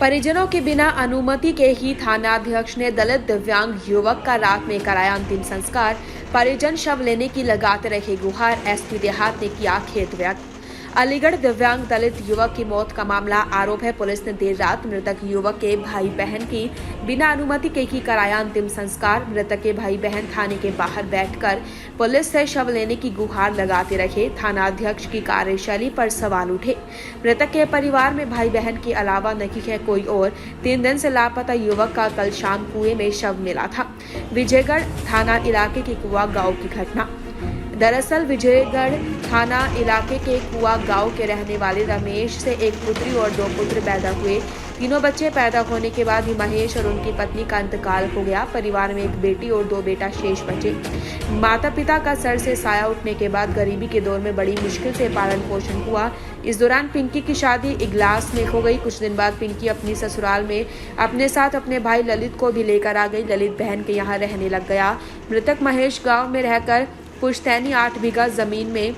परिजनों के बिना अनुमति के ही थानाध्यक्ष ने दलित दिव्यांग युवक का रात में कराया अंतिम संस्कार। परिजन शव लेने की लगाते रहे गुहार। एसपी देहात ने किया खेद व्यक्त। अलीगढ़ दिव्यांग दलित युवक की मौत का मामला। आरोप है पुलिस ने देर रात मृतक युवक के भाई बहन की बिना अनुमति के ही कराया अंतिम संस्कार। मृतक के भाई बहन थाने के बाहर बैठकर पुलिस से शव लेने की गुहार लगाते रहे। थानाध्यक्ष की कार्यशैली पर सवाल उठे। मृतक के परिवार में भाई बहन के अलावा नहीं है कोई और। 3 दिन से लापता युवक का कल शाम कुएं में शव मिला था। विजयगढ़ थाना इलाके के कुआ गांव की घटना। दरअसल विजयगढ़ थाना इलाके के कुआ गांव के रहने वाले रमेश से एक पुत्री और 2 पुत्र पैदा हुए। तीनों बच्चे पैदा होने के बाद ही महेश और उनकी पत्नी का इंतकाल हो गया। परिवार में एक बेटी और 2 बेटा शेष बचे। माता पिता का सर से साया उठने के बाद गरीबी के दौर में बड़ी मुश्किल से पालन पोषण हुआ। इस दौरान पिंकी की शादी इगलास में हो गई। कुछ दिन बाद पिंकी अपनी ससुराल में अपने साथ अपने भाई ललित को भी लेकर आ गई। ललित बहन के यहाँ रहने लग गया। मृतक महेश गाँव में रहकर पुश्तैनी 8 बीघा जमीन में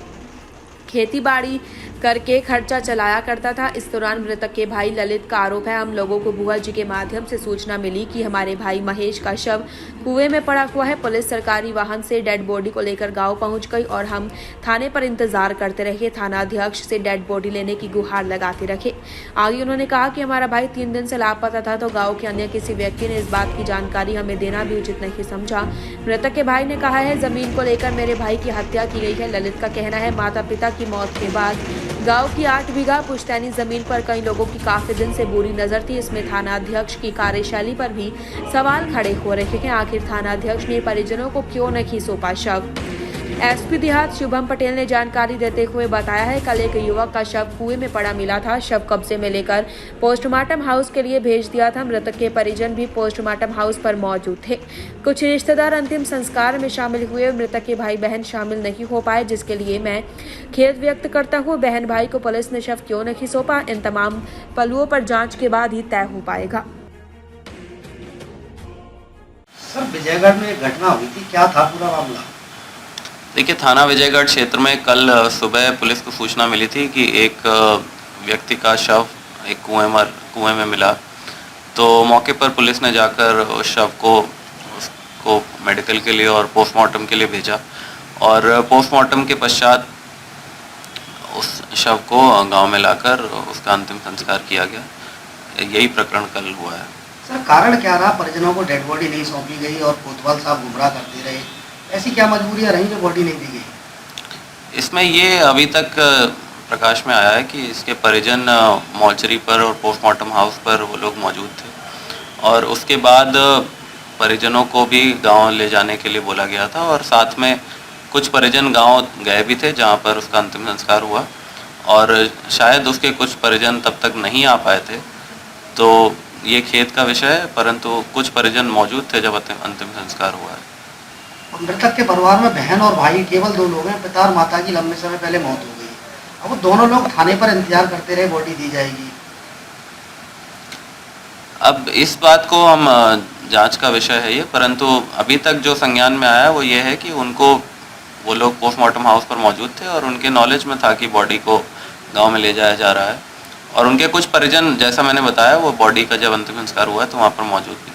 खेती बाड़ी करके खर्चा चलाया करता था। इस दौरान मृतक के भाई ललित का आरोप है, हम लोगों को बुआ जी के माध्यम से सूचना मिली कि हमारे भाई महेश का शव कुएं में पड़ा हुआ है। पुलिस सरकारी वाहन से डेड बॉडी को लेकर गांव पहुंच गई और हम थाने पर इंतजार करते रहे। थानाध्यक्ष से डेड बॉडी लेने की गुहार लगाते रखे। आगे उन्होंने कहा कि हमारा भाई 3 दिन से लापता था, तो गाँव के अन्य किसी व्यक्ति ने इस बात की जानकारी हमें देना भी उचित नहीं समझा। मृतक के भाई ने कहा है, जमीन को लेकर मेरे भाई की हत्या की गई है। ललित का कहना है, माता पिता की मौत के बाद गांव की 8 बीघा पुश्तैनी जमीन पर कई लोगों की काफी दिन से बुरी नजर थी। इसमें थानाध्यक्ष की कार्यशैली पर भी सवाल खड़े हो रहे हैं। आखिर थानाध्यक्ष ने परिजनों को क्यों नहीं सौंपा शव। एसपी देहात शुभम पटेल ने जानकारी देते हुए बताया है, कल एक युवक का शव कुएं में पड़ा मिला था। शव कब्जे में लेकर पोस्टमार्टम हाउस के लिए भेज दिया था। मृतक के परिजन भी पोस्टमार्टम हाउस पर मौजूद थे। कुछ रिश्तेदार अंतिम संस्कार में शामिल हुए। मृतक के भाई बहन शामिल नहीं हो पाए, जिसके लिए मैं खेद व्यक्त करता हूँ। बहन भाई को पुलिस ने शव क्यों नहीं सौंपा, इन तमाम पहलुओं पर जाँच के बाद ही तय हो पाएगा। सर, विजयगढ़ में घटना हुई थी, क्या था पूरा मामला? देखिए, थाना विजयगढ़ क्षेत्र में कल सुबह पुलिस को सूचना मिली थी कि एक व्यक्ति का शव एक कुएं में मिला। तो मौके पर पुलिस ने जाकर उस शव को उसको मेडिकल के लिए और पोस्टमार्टम के लिए भेजा और पोस्टमार्टम के पश्चात उस शव को गांव में लाकर उसका अंतिम संस्कार किया गया। यही प्रकरण कल हुआ है। सर, कारण क्या रहा? परिजनों को डेड बॉडी नहीं सौंपी गई और कोतवाल साहब गुमराह करते रहे। ऐसी क्या मजबूरियां रही जो बॉडी नहीं दी गई? इसमें ये अभी तक प्रकाश में आया है कि इसके परिजन मॉर्चरी पर और पोस्टमार्टम हाउस पर वो लोग मौजूद थे और उसके बाद परिजनों को भी गांव ले जाने के लिए बोला गया था और साथ में कुछ परिजन गांव गए भी थे जहां पर उसका अंतिम संस्कार हुआ और शायद उसके कुछ परिजन तब तक नहीं आ पाए थे। तो ये खेद का विषय है, परंतु कुछ परिजन मौजूद थे जब अंतिम संस्कार हुआ है। मृतक के परिवार में बहन और भाई केवल 2 लोग हैं। पिता और माता की लंबे समय पहले मौत हो गई। अब वो दोनों लोग थाने पर इंतजार करते रहे, बॉडी दी जाएगी। अब इस बात को हम जांच का विषय है ये, परंतु अभी तक जो संज्ञान में आया वो ये है कि वो लोग पोस्टमार्टम हाउस पर मौजूद थे और उनके नॉलेज में था कि बॉडी को गांव में ले जाया जा रहा है और उनके कुछ परिजन, जैसा मैंने बताया, वो बॉडी का जब अंतिम संस्कार हुआ है तो वहाँ पर मौजूद थे।